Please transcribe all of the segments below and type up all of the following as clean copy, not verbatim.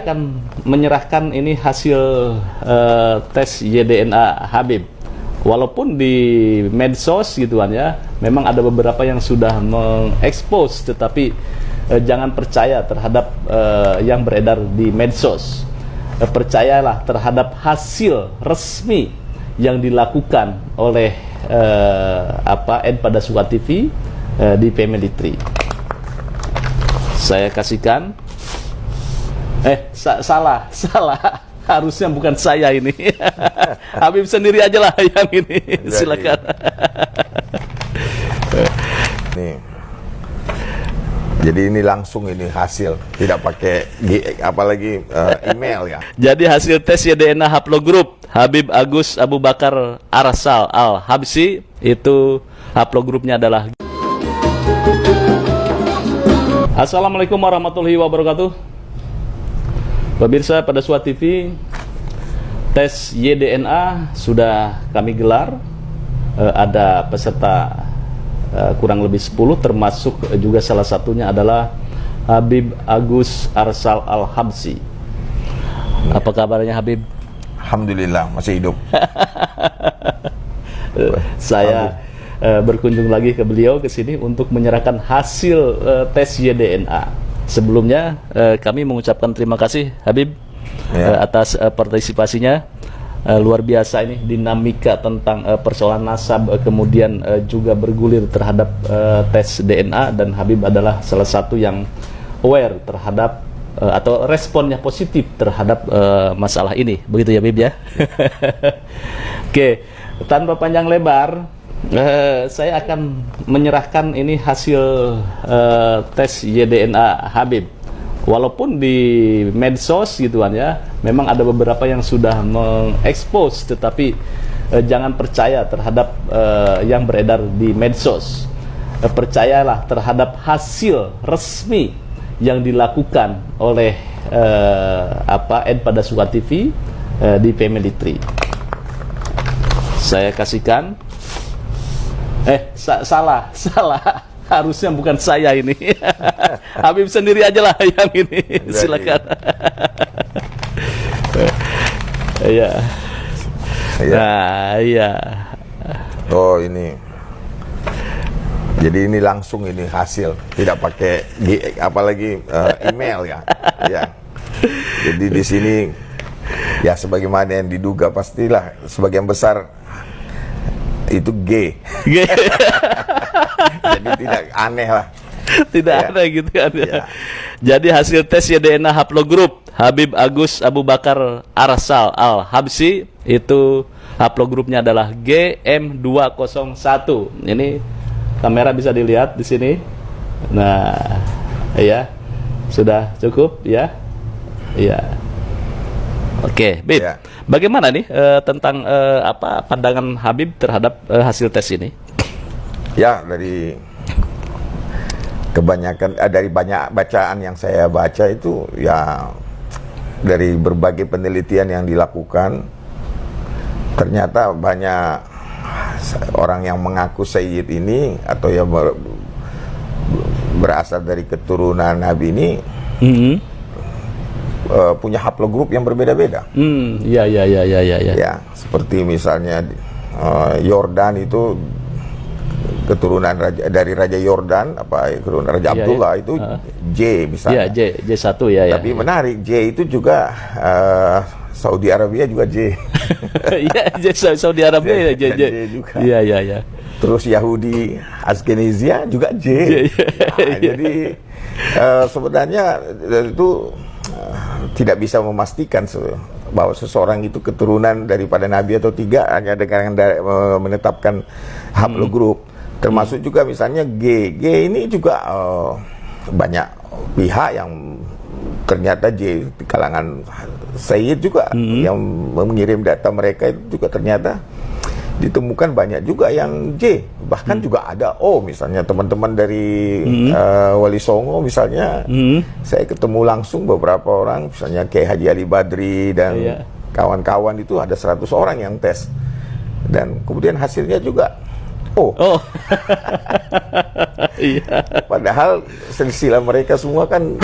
akan menyerahkan ini hasil tes YDNA Habib. Walaupun di medsos gitu kan ya, memang ada beberapa yang sudah mengekspos, tetapi jangan percaya terhadap yang beredar di medsos. Percayalah terhadap hasil resmi yang dilakukan oleh Pada Suka TV di Family Tree. Saya kasihkan. Salah. Harusnya bukan saya ini. Habib sendiri aja lah yang ini. Silakan. Nih. Jadi ini langsung ini hasil, tidak pakai apalagi email ya. Jadi hasil tes YDNA Haplogroup Habib Agus Abu Bakar Arsal Al Habsyi, itu haplogroupnya adalah. Assalamualaikum warahmatullahi wabarakatuh. Pemirsa Pada Suka TV, tes YDNA sudah kami gelar. Ada peserta kurang lebih 10, termasuk juga salah satunya adalah Habib Agus Arsal Al Habsyi. Apa kabarnya Habib? Alhamdulillah masih hidup. Saya berkunjung lagi ke beliau ke sini untuk menyerahkan hasil tes YDNA. Sebelumnya kami mengucapkan terima kasih Habib atas partisipasinya. Luar biasa ini dinamika tentang persoalan nasab, kemudian juga bergulir terhadap tes DNA, dan Habib adalah salah satu yang aware terhadap atau responnya positif terhadap masalah ini. Begitu ya Habib ya. Oke, tanpa panjang lebar, saya akan menyerahkan ini hasil tes YDNA Habib. Walaupun di medsos gitu kan ya, memang ada beberapa yang sudah mengekspos, tetapi jangan percaya terhadap yang beredar di medsos. Percayalah terhadap hasil resmi yang dilakukan oleh Pada Suka TV di Family Tree. Saya kasihkan. Salah. Harusnya bukan saya ini. Habib sendiri aja lah yang ini. Silakan. Iya. Nah, iya. Oh ini. Jadi ini langsung ini hasil, tidak pakai apalagi email ya. Ya. Jadi di sini ya sebagaimana yang diduga, pastilah sebagian besar itu G. Jadi tidak aneh lah. Tidak aneh gitu kan ya. Jadi hasil tes YDNA Haplogroup Habib Agus Abu Bakar Arsal Al Habsyi, itu haplogroupnya adalah GM201. Ini kamera bisa dilihat di sini. Nah, ya. Sudah cukup ya. Iya. Oke, Bib. Ya. Bagaimana nih tentang pandangan Habib terhadap hasil tes ini? Ya, dari kebanyakan dari banyak bacaan yang saya baca itu ya, dari berbagai penelitian yang dilakukan, ternyata banyak orang yang mengaku Sayyid ini atau yang berasal dari keturunan Nabi ini punya haplogroup yang berbeda-beda. Ya. Ya, seperti misalnya Yordan itu keturunan dari Raja Yordan, keturunan Raja Abdullah itu J misalnya. J1 ya. Tapi menarik, J itu juga Saudi Arabia juga J. Iya, Saudi Arabia J juga. Iya. Terus Yahudi Ashkenazia juga J. Nah, jadi sebenarnya itu tidak bisa memastikan bahwa seseorang itu keturunan daripada Nabi atau tidak hanya dengan menetapkan haplogroup. Termasuk juga misalnya G ini juga banyak pihak yang ternyata J di kalangan Sayyid juga yang mengirim data mereka itu juga ternyata ditemukan banyak juga yang J. Bahkan juga ada O, misalnya teman-teman dari Wali Songo misalnya. Saya ketemu langsung beberapa orang, misalnya kayak Haji Ali Badri dan kawan-kawan itu ada 100 orang yang tes. Dan kemudian hasilnya juga Oh, Oh. Iya. padahal silsilah mereka semua kan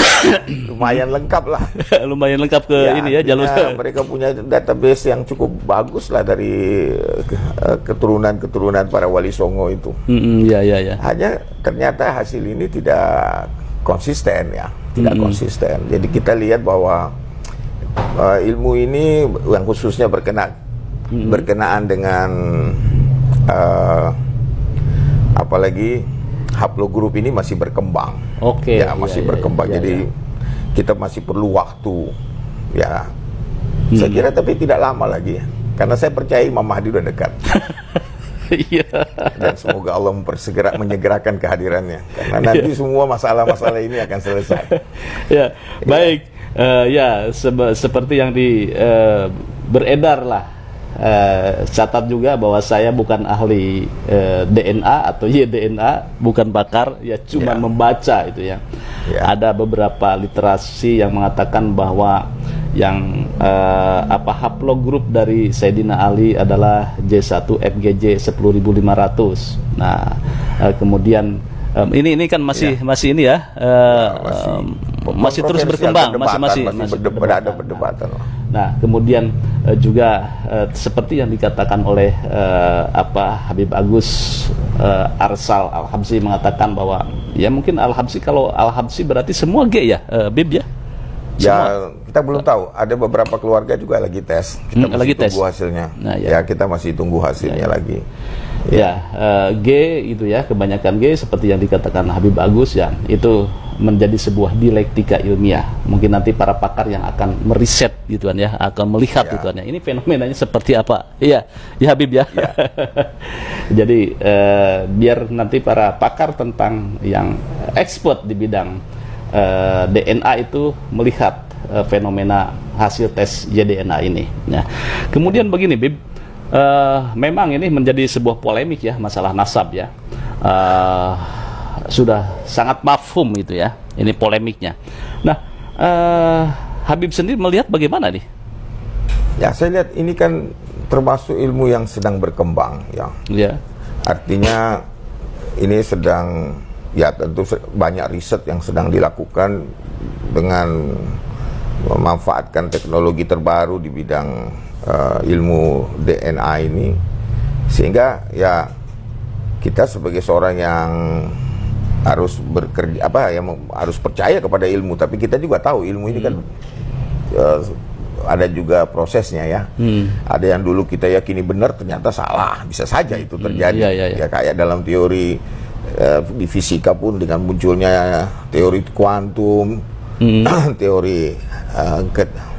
lumayan lengkap lah. Lumayan lengkap ke ini ya artinya jalur. mereka punya database yang cukup bagus lah dari keturunan-keturunan para Wali Songo itu. Iya, iya, iya. Hanya ternyata hasil ini tidak konsisten ya, tidak konsisten. Jadi kita lihat bahwa ilmu ini yang khususnya berkenaan dengan apalagi haplogrup ini masih berkembang. Oke. Ya, masih iya, berkembang. iya, Jadi iya. kita masih perlu waktu. Ya. Saya kira tapi tidak lama lagi ya. Karena saya percaya Imam Mahdi udah dekat. Iya. Dan semoga Allah menyegerakan kehadirannya. Karena nanti semua masalah-masalah ini akan selesai. Ya, baik. Ya, seperti yang beredar lah. Catat juga bahwa saya bukan ahli DNA atau YDNA, bukan pakar, ya cuma membaca itu ya. Ada beberapa literasi yang mengatakan bahwa yang haplogrup dari Sayyidina Ali adalah J1 FGJ 10.500. Nah, kemudian ini kan masih ini ya, masih terus berkembang, masih ada perdebatan. Nah, kemudian juga seperti yang dikatakan oleh Habib Agus Arsal Al-Habsyi mengatakan bahwa ya mungkin Al-Habsyi, kalau Al-Habsyi berarti semua G ya, Bib ya? Ya, kita belum tahu. Ada beberapa keluarga juga lagi tes. Kita masih tunggu hasilnya. Nah, ya, kita masih tunggu hasilnya lagi. G itu ya, kebanyakan G seperti yang dikatakan Habib Agus ya, itu menjadi sebuah dialektika ilmiah. Mungkin nanti para pakar yang akan meriset gitu kan ya, akan melihat gitu kan ya. Ini fenomenanya seperti apa? Iya, ya Habib ya. Jadi biar nanti para pakar tentang yang expert di bidang DNA itu melihat fenomena hasil tes YDNA ini. Nah, kemudian begini, Bib, memang ini menjadi sebuah polemik ya, masalah nasab ya. Sudah sangat mafhum itu ya, ini polemiknya. Nah, Habib sendiri melihat bagaimana nih? Ya, saya lihat ini kan termasuk ilmu yang sedang berkembang ya. Ya. Artinya ini sedang, ya tentu banyak riset yang sedang dilakukan dengan memanfaatkan teknologi terbaru di bidang ilmu DNA ini, sehingga ya kita sebagai seorang yang harus bekerja harus percaya kepada ilmu, tapi kita juga tahu ilmu ini kan ada juga prosesnya ya. Ada yang dulu kita yakini benar ternyata salah, bisa saja itu terjadi. Ya kayak dalam teori di fisika pun dengan munculnya teori kuantum, teori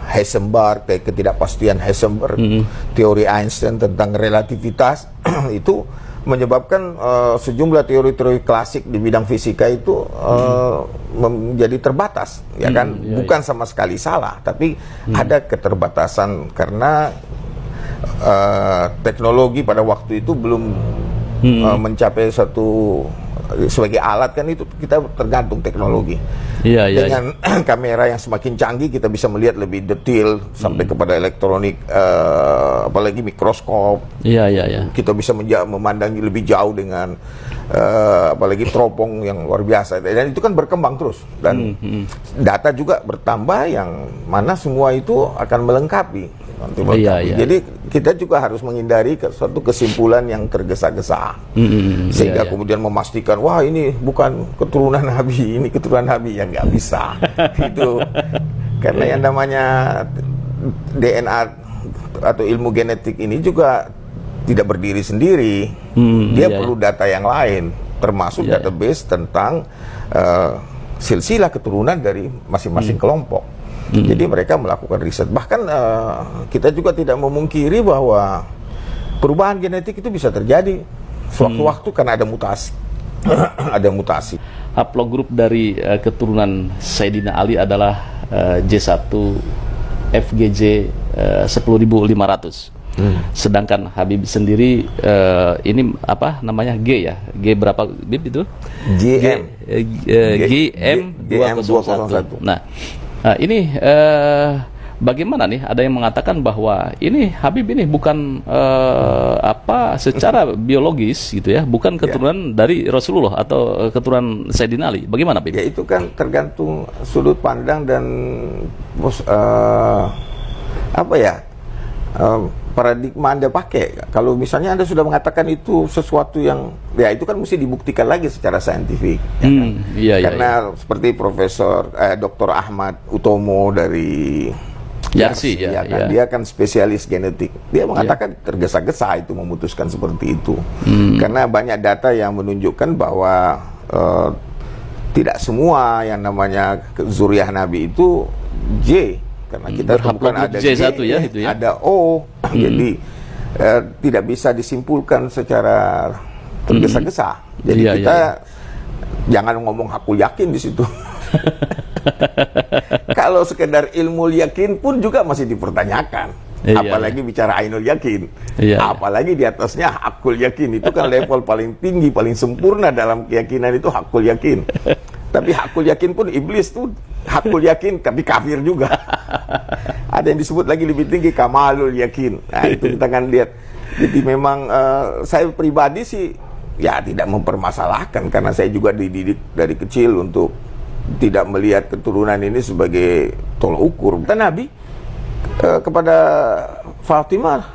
Heisenberg, ketidakpastian Heisenberg, teori Einstein tentang relativitas itu menyebabkan sejumlah teori-teori klasik di bidang fisika itu menjadi terbatas, ya kan? Bukan sama sekali salah, tapi ada keterbatasan karena teknologi pada waktu itu belum mencapai satu, sebagai alat kan itu kita tergantung teknologi. Dengan kamera yang semakin canggih kita bisa melihat lebih detail sampai kepada elektronik, apalagi mikroskop. Kita bisa memandangi lebih jauh dengan apalagi teropong yang luar biasa. Dan itu kan berkembang terus dan data juga bertambah yang mana semua itu akan melengkapi. Jadi kita juga harus menghindari suatu kesimpulan yang tergesa-gesa sehingga kemudian memastikan wah ini bukan keturunan Nabi, ini keturunan Nabi, yang nggak bisa. Itu karena yang namanya DNA atau ilmu genetik ini juga tidak berdiri sendiri. Dia perlu data yang lain, termasuk database tentang silsilah keturunan dari masing-masing kelompok. Jadi mereka melakukan riset. Bahkan kita juga tidak memungkiri bahwa perubahan genetik itu bisa terjadi sewaktu-waktu karena ada mutasi. Ada mutasi. Haplogrup dari keturunan Sayyidina Ali adalah J1 FGJ 10.500. Sedangkan Habib sendiri ini apa namanya, G ya? G berapa Bib itu? GM 201. Nah, ini bagaimana nih? Ada yang mengatakan bahwa ini Habib ini bukan secara biologis gitu ya, bukan keturunan dari Rasulullah atau keturunan Sayyidina Ali. Bagaimana, Habib? Ya itu kan tergantung sudut pandang dan paradigma Anda pakai. Kalau misalnya Anda sudah mengatakan itu sesuatu yang, ya itu kan mesti dibuktikan lagi secara saintifik. Ya kan? Karena seperti Profesor Dr. Ahmad Utomo dari Yarsi, dia kan spesialis genetik. Dia mengatakan tergesa-gesa itu memutuskan seperti itu. Karena banyak data yang menunjukkan bahwa tidak semua yang namanya zuriat Nabi itu J. Karena kita bukan ada J1 ya, itu ya. Ada O. Jadi tidak bisa disimpulkan secara tergesa-gesa. Jadi kita jangan ngomong hakul yakin di situ. Kalau sekedar ilmu yakin pun juga masih dipertanyakan. Apalagi bicara ainul yakin. Apalagi di atasnya hakul yakin. Itu kan level paling tinggi, paling sempurna dalam keyakinan itu hakul yakin. Tapi hakul yakin pun iblis tuh hakul yakin tapi kafir juga. Ada yang disebut lagi lebih tinggi kamalul yakin. Nah itu kita kan lihat. Jadi memang saya pribadi sih ya tidak mempermasalahkan, karena saya juga dididik dari kecil untuk tidak melihat keturunan ini sebagai tolak ukur. Dan Nabi kepada Fatimah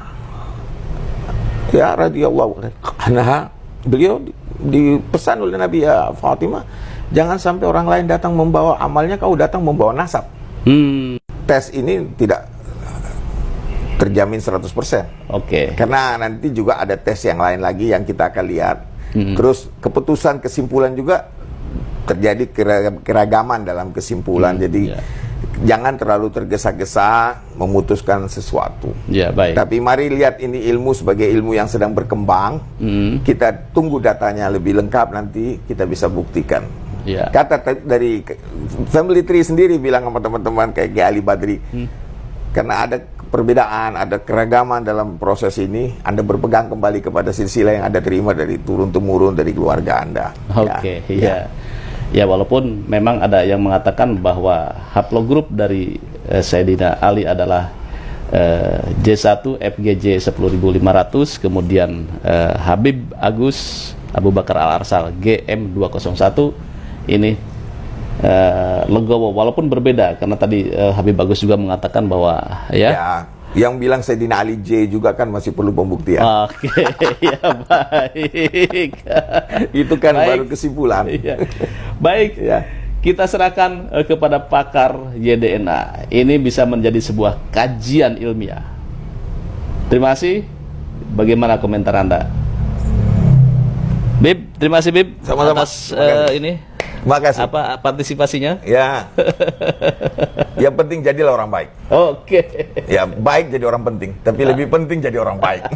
ya radhiyallahu anha, beliau dipesan oleh Nabi, ya Fatimah, jangan sampai orang lain datang membawa amalnya, kau datang membawa nasab. Tes ini tidak terjamin 100%. Karena nanti juga ada tes yang lain lagi yang kita akan lihat. Terus keputusan, kesimpulan juga terjadi keragaman dalam kesimpulan. Jadi jangan terlalu tergesa-gesa memutuskan sesuatu. Tapi mari lihat ini ilmu sebagai ilmu yang sedang berkembang. Kita tunggu datanya lebih lengkap, nanti kita bisa buktikan. Kata dari family tree sendiri bilang sama teman-teman kayak Kiai Ali Badri, karena ada perbedaan, ada keragaman dalam proses ini, Anda berpegang kembali kepada silsilah yang Anda terima dari turun-temurun dari keluarga Anda. Ya, walaupun memang ada yang mengatakan bahwa haplogrup dari Sayyidina Ali adalah J1 FGJ 10500, kemudian Habib Agus Abu Bakar Al-Arsal GM201 ini legowo, walaupun berbeda, karena tadi Habib Agus juga mengatakan bahwa yang bilang Sayyidina Ali J juga kan masih perlu pembuktian. Ya baik. Itu kan baru kesimpulan. Baik, kita serahkan kepada pakar YDNA. Ini bisa menjadi sebuah kajian ilmiah. Terima kasih. Bagaimana komentar Anda? Bib, terima kasih Bib. Sama-sama. Atas ini. Makasih. Partisipasinya? Ya. Yang penting jadilah orang baik. Ya, baik jadi orang penting, tapi lebih penting jadi orang baik.